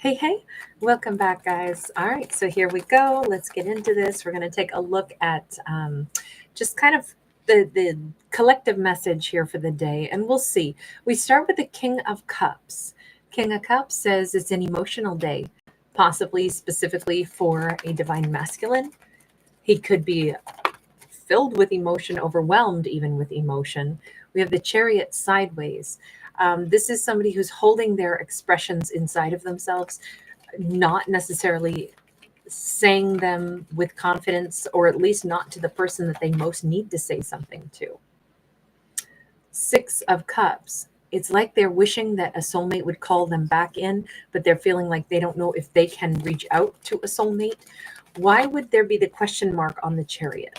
Hey, welcome back, guys. All right, so here we go. Let's get into this. We're going to take a look at just kind of the collective message here for the day, and we'll see. We start with the King of Cups. King of Cups says it's an emotional day, possibly specifically for a divine masculine. He could be filled with emotion, overwhelmed even with emotion. We have the Chariot sideways. This is somebody who's holding their expressions inside of themselves, not necessarily saying them with confidence, or at least not to the person that they most need to say something to. Six of Cups. It's like they're wishing that a soulmate would call them back in, but they're feeling like they don't know if they can reach out to a soulmate. Why would there be the question mark on the Chariot?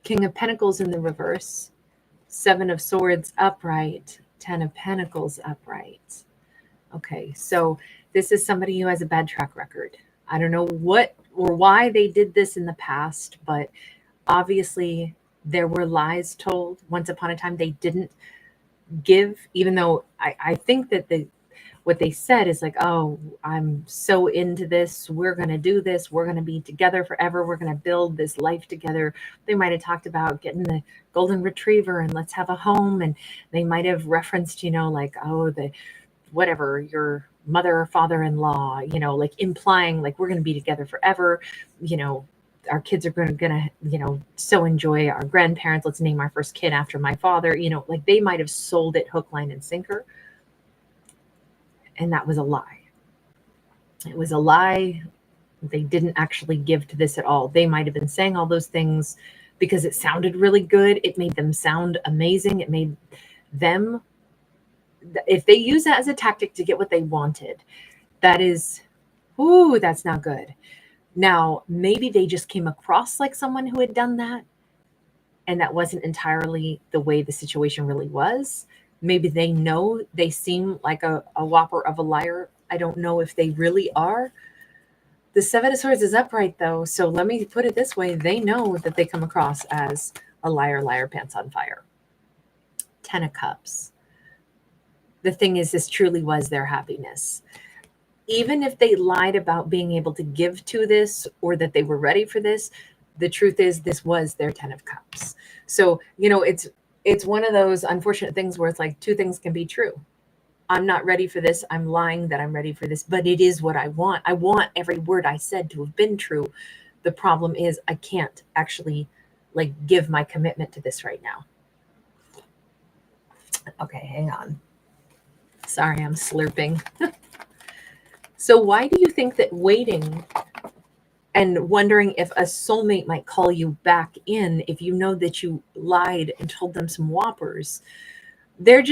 King of Pentacles in the reverse, Seven of Swords upright, Ten of Pentacles upright. Okay, so this is somebody who has a bad track record. I don't know what or why they did this in the past, but obviously there were lies told. Once upon a time, they didn't give, even though I think that what they said is like, oh, I'm so into this. We're going to do this. We're going to be together forever. We're going to build this life together. They might have talked about getting the golden retriever and let's have a home. And they might have referenced, like, oh, the whatever, your mother or father-in-law, like implying like we're going to be together forever. Our kids are going to, so enjoy our grandparents. Let's name our first kid after my father. Like they might have sold it hook, line, and sinker. And that was a lie. It was a lie. They didn't actually give to this at all. They might have been saying all those things because it sounded really good. It made them sound amazing. It made them, if they use that as a tactic to get what they wanted, that's not good. Now, maybe they just came across like someone who had done that, and that wasn't entirely the way the situation really was. Maybe they seem like a whopper of a liar. I don't know if they really are. The Seven of Swords is upright, though. So let me put it this way. They know that they come across as a liar, pants on fire. Ten of Cups. The thing is, this truly was their happiness. Even if they lied about being able to give to this or that they were ready for this, the truth is this was their Ten of Cups. So, it's one of those unfortunate things where it's like two things can be true. I'm not ready for this. I'm lying that I'm ready for this, but it is what I want. I want every word I said to have been true. The problem is I can't actually give my commitment to this right now. Okay, hang on. Sorry, I'm slurping. So why do you think that waiting and wondering if a soulmate might call you back in, if you know that you lied and told them some whoppers, they're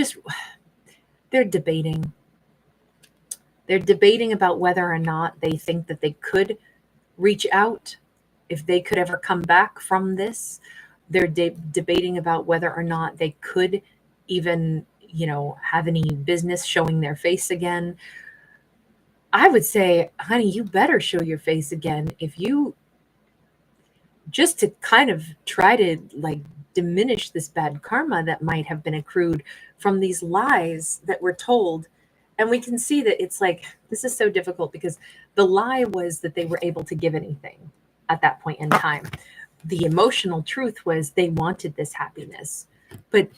debating. They're debating about whether or not they think that they could reach out, if they could ever come back from this. They're debating about whether or not they could even, have any business showing their face again. I would say, honey, you better show your face again if you just to kind of try to diminish this bad karma that might have been accrued from these lies that were told. And we can see that it's this is so difficult because the lie was that they were able to give anything at that point in time. The emotional truth was they wanted this happiness, but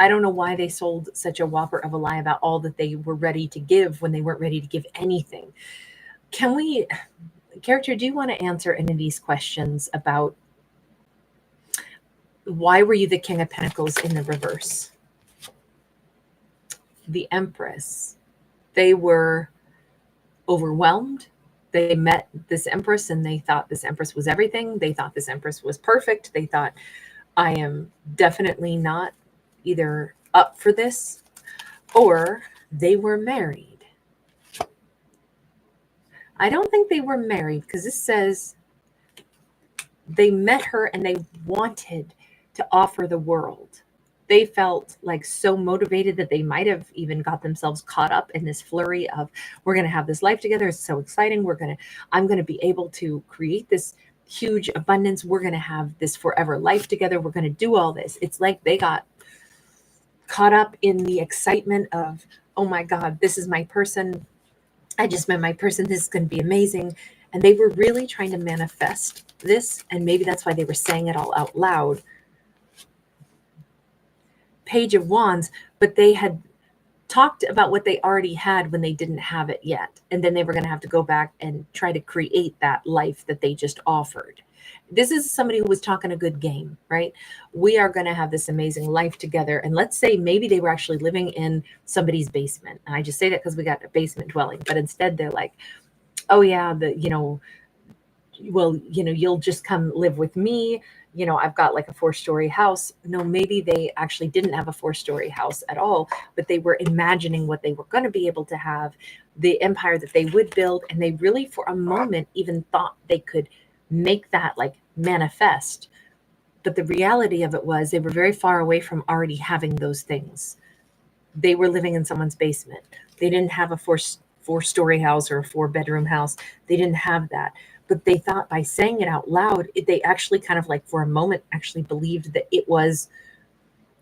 I don't know why they sold such a whopper of a lie about all that they were ready to give when they weren't ready to give anything. Character, do you want to answer any of these questions about why were you the King of Pentacles in the reverse? The Empress. They were overwhelmed. They met this Empress and they thought this Empress was everything. They thought this Empress was perfect. They thought, I am definitely not either up for this, or they were married. I don't think they were married because this says they met her and they wanted to offer the world. They felt so motivated that they might have even got themselves caught up in this flurry of, we're going to have this life together. It's so exciting. I'm going to be able to create this huge abundance. We're going to have this forever life together. We're going to do all this. It's like they got caught up in the excitement of, oh my God, this is my person. I just met my person. This is going to be amazing. And they were really trying to manifest this. And maybe that's why they were saying it all out loud. Page of Wands, but they had talked about what they already had when they didn't have it yet. And then they were going to have to go back and try to create that life that they just offered. This is somebody who was talking a good game, right? We are going to have this amazing life together. And let's say maybe they were actually living in somebody's basement. And I just say that because we got a basement dwelling, but instead they're like, oh yeah, well, you'll just come live with me. I've got like a 4-story house. No, maybe they actually didn't have a 4-story house at all, but they were imagining what they were going to be able to have, the empire that they would build. And they really, for a moment, even thought they could make that like manifest. But the reality of it was they were very far away from already having those things. They were living in someone's basement. They didn't have a four-story house or a 4-bedroom house. They didn't have that. But they thought by saying it out loud, they actually kind of like for a moment actually believed that it was,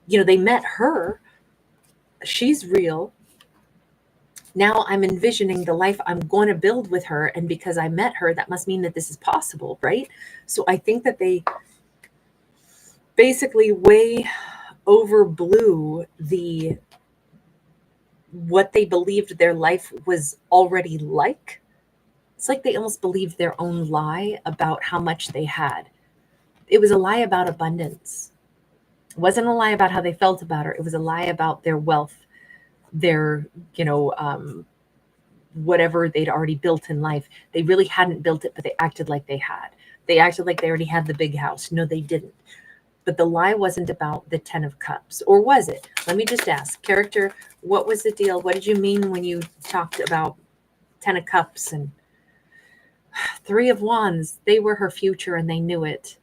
they met her. She's real. Now I'm envisioning the life I'm going to build with her. And because I met her, that must mean that this is possible, right? So I think that they basically way overblew what they believed their life was already like. It's like they almost believed their own lie about how much they had. It was a lie about abundance. It wasn't a lie about how they felt about her. It was a lie about their wealth, their, whatever they'd already built in life. They really hadn't built it, but they acted like they had. They acted like they already had the big house. No, they didn't. But the lie wasn't about the 10 of Cups. Or was it? Let me just ask. Character, what was the deal? What did you mean when you talked about 10 of Cups and 3 of Wands? They were her future and they knew it.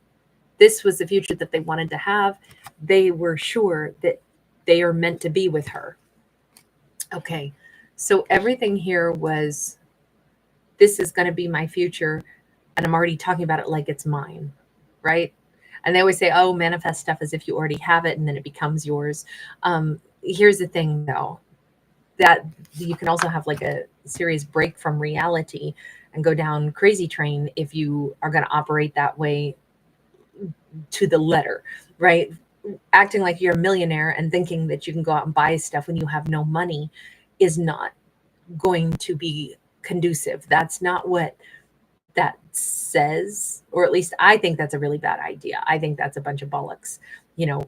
This was the future that they wanted to have. They were sure that they are meant to be with her. Okay, so everything here was, this is going to be my future, and I'm already talking about it like it's mine, right? And they always say, oh, manifest stuff as if you already have it and then it becomes yours. Here's the thing, though, that you can also have like a serious break from reality and go down crazy train if you are going to operate that way to the letter, right? Acting like you're a millionaire and thinking that you can go out and buy stuff when you have no money is not going to be conducive. That's not what that says, or at least I think that's a really bad idea. I think that's a bunch of bollocks.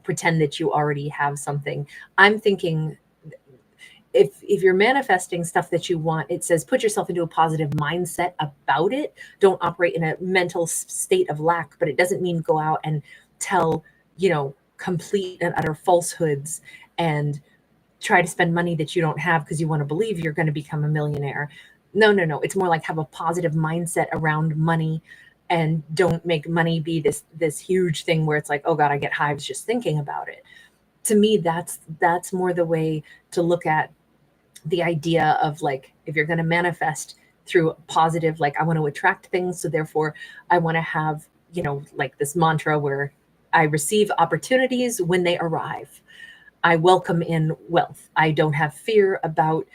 Pretend that you already have something. I'm thinking if you're manifesting stuff that you want, it says put yourself into a positive mindset about it. Don't operate in a mental state of lack, but it doesn't mean go out and tell, complete and utter falsehoods and try to spend money that you don't have because you want to believe you're going to become a millionaire. No. It's more like have a positive mindset around money and don't make money be this huge thing where it's like, oh God, I get hives just thinking about it. To me, that's more the way to look at the idea of like, if you're going to manifest through positive, like I want to attract things. So therefore I want to have, like this mantra where I receive opportunities when they arrive. I welcome in wealth. I don't have fear about,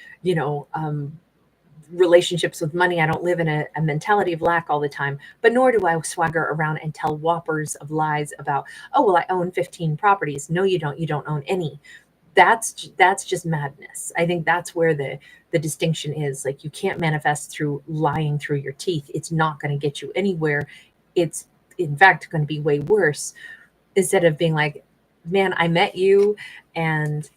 relationships with money. I don't live in a mentality of lack all the time, but nor do I swagger around and tell whoppers of lies about, oh, well, I own 15 properties. No, you don't. You don't own any. That's just madness. I think that's where the distinction is. Like, you can't manifest through lying through your teeth. It's not going to get you anywhere. It's in fact going to be way worse. Instead of being like, man, I met you and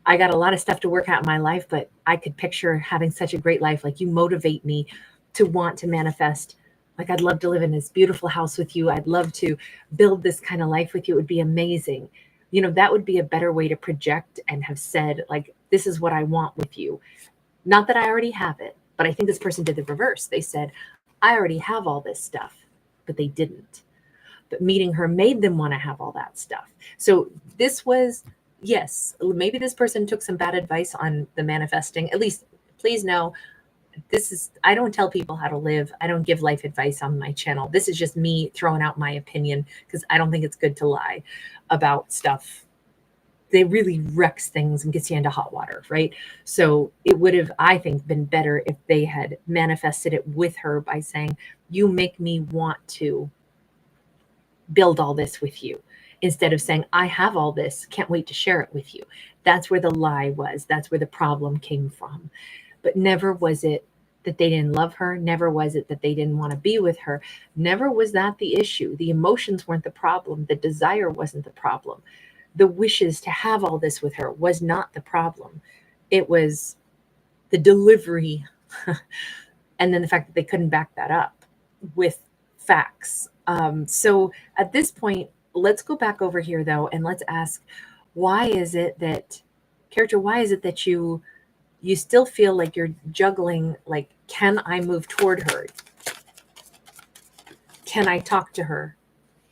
I got a lot of stuff to work out in my life, but I could picture having such a great life. Like, you motivate me to want to manifest. Like, I'd love to live in this beautiful house with you. I'd love to build this kind of life with you. It would be amazing. That would be a better way to project and have said, like, this is what I want with you. Not that I already have it, but I think this person did the reverse. They said, I already have all this stuff, but they didn't. But meeting her made them want to have all that stuff. So this was, yes, maybe this person took some bad advice on the manifesting. At least, please know, I don't tell people how to live. I don't give life advice on my channel. This is just me throwing out my opinion because I don't think it's good to lie about stuff they really wrecks things and gets you into hot water, right? So it would have, I think, been better if they had manifested it with her by saying, you make me want to build all this with you, instead of saying, I have all this, can't wait to share it with you. That's where the lie was. That's where the problem came from. But never was it that they didn't love her. Never was it that they didn't want to be with her. Never was that the issue. The emotions weren't the problem. The desire wasn't the problem. The wishes to have all this with her was not the problem. It was the delivery. And then the fact that they couldn't back that up with facts. So at this point, let's go back over here though, and let's ask, why is it that, character, why is it that you still feel like you're juggling, like, can I move toward her? Can I talk to her?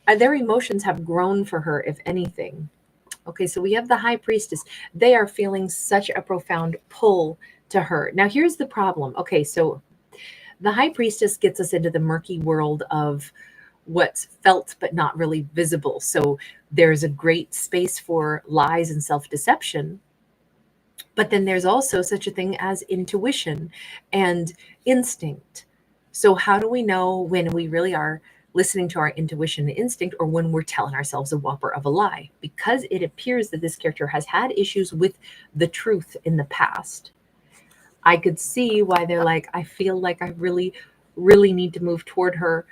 Their emotions have grown for her, if anything. Okay, so we have the High Priestess. They are feeling such a profound pull to her. Now, here's the problem. Okay, so the High Priestess gets us into the murky world of what's felt but not really visible. So there's a great space for lies and self-deception. But then there's also such a thing as intuition and instinct. So how do we know when we really are listening to our intuition and instinct, or when we're telling ourselves a whopper of a lie? Because it appears that this character has had issues with the truth in the past. I could see why they're like, I feel like I really, really need to move toward her.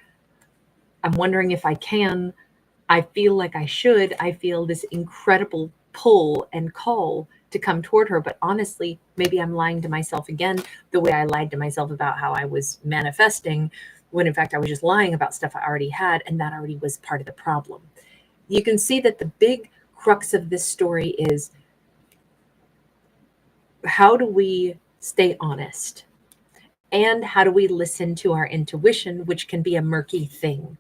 I'm wondering if I can. I feel like I should. I feel this incredible pull and call to come toward her. But honestly, maybe I'm lying to myself again, the way I lied to myself about how I was manifesting, when in fact I was just lying about stuff I already had, and that already was part of the problem. You can see that the big crux of this story is, how do we stay honest? And how do we listen to our intuition, which can be a murky thing?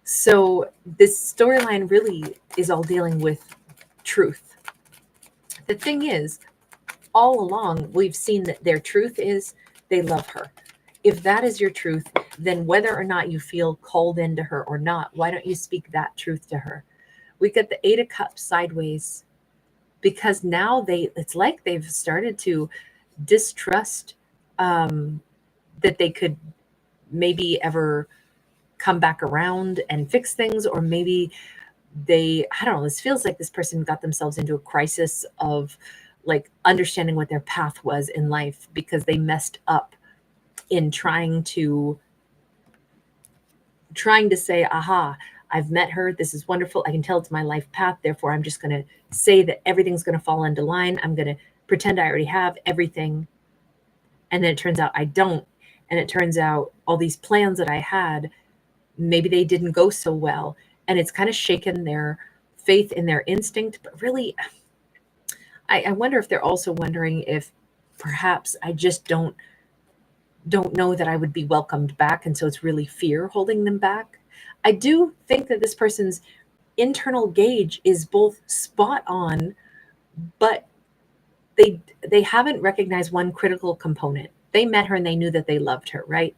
So this storyline really is all dealing with truth. The thing is, all along, we've seen that their truth is they love her. If that is your truth, then whether or not you feel called into her or not, why don't you speak that truth to her? We get the Eight of Cups sideways, because now it's like they've started to distrust that they could maybe ever come back around and fix things, or maybe I don't know, this feels like this person got themselves into a crisis of like understanding what their path was in life, because they messed up in trying to say, aha, I've met her, this is wonderful, I can tell it's my life path, therefore I'm just going to say that everything's going to fall into line, I'm going to pretend I already have everything, and then it turns out I don't, and it turns out all these plans that I had, maybe they didn't go so well, and it's kind of shaken their faith in their instinct. But really, I wonder if they're also wondering if perhaps I just don't know that I would be welcomed back, and so it's really fear holding them back. I do think that this person's internal gauge is both spot on, but they haven't recognized one critical component. They met her and they knew that they loved her, right?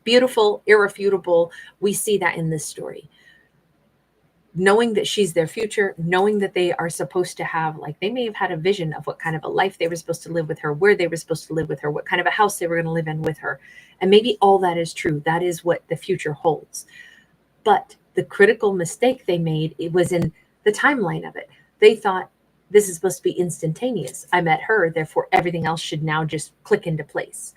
Beautiful, irrefutable. We see that in this story. Knowing that she's their future, knowing that they are supposed to have, like, they may have had a vision of what kind of a life they were supposed to live with her, where they were supposed to live with her, what kind of a house they were going to live in with her. And maybe all that is true. That is what the future holds. But the critical mistake they made, it was in the timeline of it. They thought, this is supposed to be instantaneous. I met her, therefore everything else should now just click into place.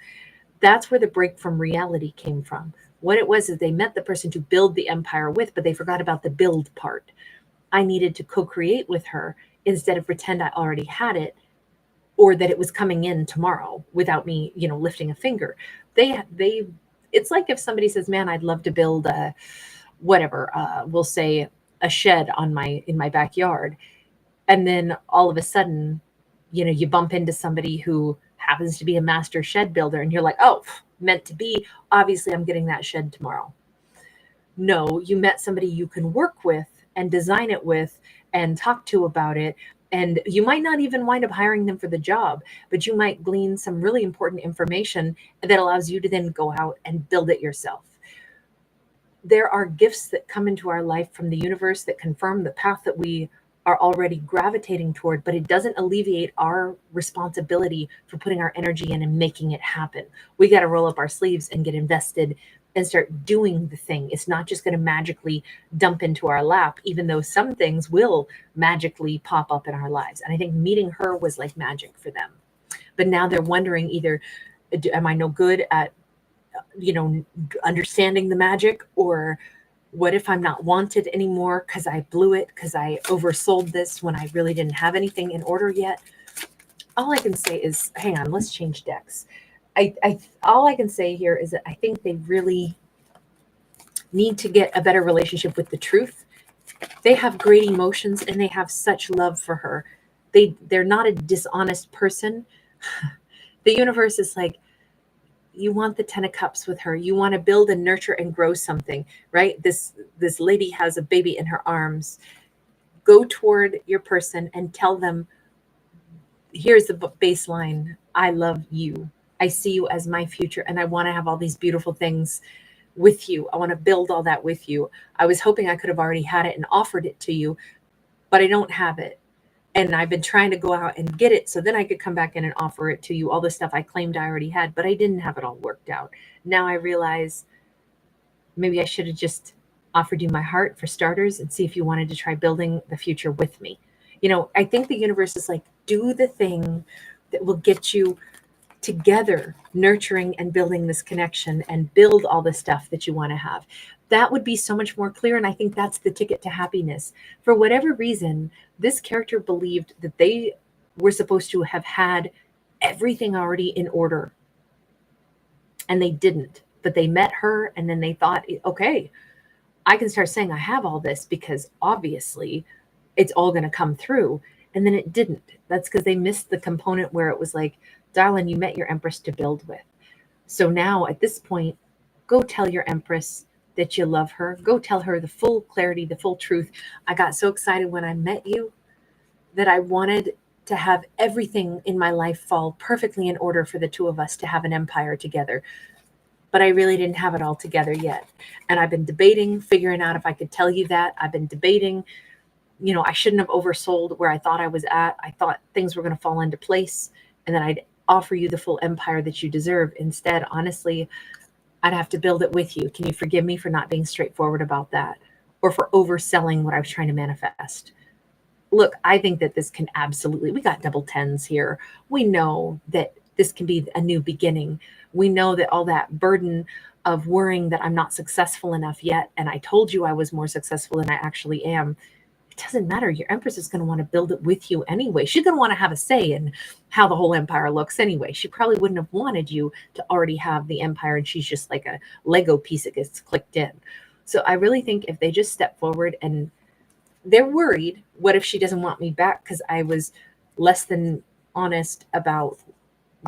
That's where the break from reality came from. What it was is they met the person to build the empire with, but they forgot about the build part. I needed to co-create with her instead of pretend I already had it, or that it was coming in tomorrow without me, lifting a finger. It's like if somebody says, man, I'd love to build we'll say a shed in my backyard. And then all of a sudden, you bump into somebody who happens to be a master shed builder, and you're like, oh, meant to be. Obviously, I'm getting that shed tomorrow. No, you met somebody you can work with and design it with and talk to about it. And you might not even wind up hiring them for the job, but you might glean some really important information that allows you to then go out and build it yourself. There are gifts that come into our life from the universe that confirm the path that we are already gravitating toward, but it doesn't alleviate our responsibility for putting our energy in and making it happen. We got to roll up our sleeves and get invested and start doing the thing. It's not just going to magically dump into our lap, even though some things will magically pop up in our lives. And I think meeting her was like magic for them. But now they're wondering either, am I no good at, understanding the magic, or what if I'm not wanted anymore because I blew it, because I oversold this when I really didn't have anything in order yet? All I can say is, hang on, let's change decks. All I can say here is that I think they really need to get a better relationship with the truth. They have great emotions and they have such love for her. They're not a dishonest person. The universe is like, you want the 10 of cups with her. You want to build and nurture and grow something, right? This lady has a baby in her arms. Go toward your person and tell them, here's the baseline. I love you. I see you as my future, and I want to have all these beautiful things with you. I want to build all that with you. I was hoping I could have already had it and offered it to you, but I don't have it. And I've been trying to go out and get it so then I could come back in and offer it to you, all the stuff I claimed I already had, but I didn't have it all worked out. Now I realize maybe I should have just offered you my heart for starters and see if you wanted to try building the future with me. I think the universe is like, do the thing that will get you together, nurturing and building this connection and build all the stuff that you want to have. That would be so much more clear. And I think that's the ticket to happiness. For whatever reason, this character believed that they were supposed to have had everything already in order. And they didn't. But they met her and then they thought, okay, I can start saying I have all this because obviously it's all going to come through. And then it didn't. That's because they missed the component where it was like, darling, you met your Empress to build with. So now at this point, go tell your Empress that you love her. Go tell her the full clarity, the full truth. I got so excited when I met you that I wanted to have everything in my life fall perfectly in order for the two of us to have an empire together. But I really didn't have it all together yet. And I've been debating, figuring out if I could tell you that. I've been debating, I shouldn't have oversold where I thought I was at. I thought things were going to fall into place and then I'd offer you the full empire that you deserve. Instead, honestly, I'd have to build it with you. Can you forgive me for not being straightforward about that, or for overselling what I was trying to manifest? Look, I think that this can absolutely, we got double tens here. We know that this can be a new beginning. We know that all that burden of worrying that I'm not successful enough yet, and I told you I was more successful than I actually am, it doesn't matter. Your Empress is going to want to build it with you anyway. She's going to want to have a say in how the whole empire looks anyway. She probably wouldn't have wanted you to already have the empire, and she's just like a Lego piece that gets clicked in. So I really think if they just step forward, and they're worried, what if she doesn't want me back because I was less than honest about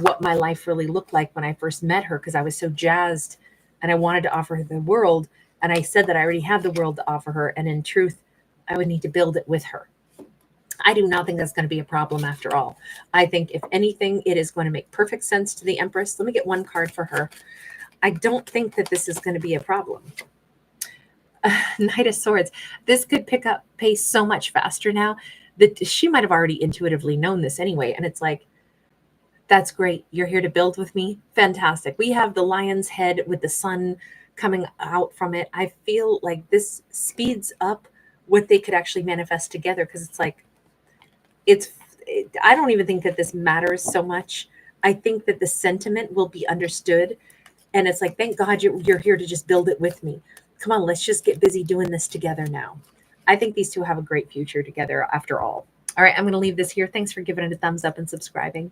what my life really looked like when I first met her, because I was so jazzed and I wanted to offer her the world. And I said that I already had the world to offer her. And in truth, I would need to build it with her. I do not think that's going to be a problem after all. I think if anything, it is going to make perfect sense to the Empress. Let me get one card for her. I don't think that this is going to be a problem. Knight of Swords. This could pick up pace so much faster now that she might have already intuitively known this anyway. And it's like, that's great. You're here to build with me. Fantastic. We have the lion's head with the sun coming out from it. I feel like this speeds up what they could actually manifest together, because it's like, I don't even think that this matters so much. I think that the sentiment will be understood. And it's like, thank God you're here to just build it with me. Come on, let's just get busy doing this together now. I think these two have a great future together after all. All right, I'm going to leave this here. Thanks for giving it a thumbs up and subscribing.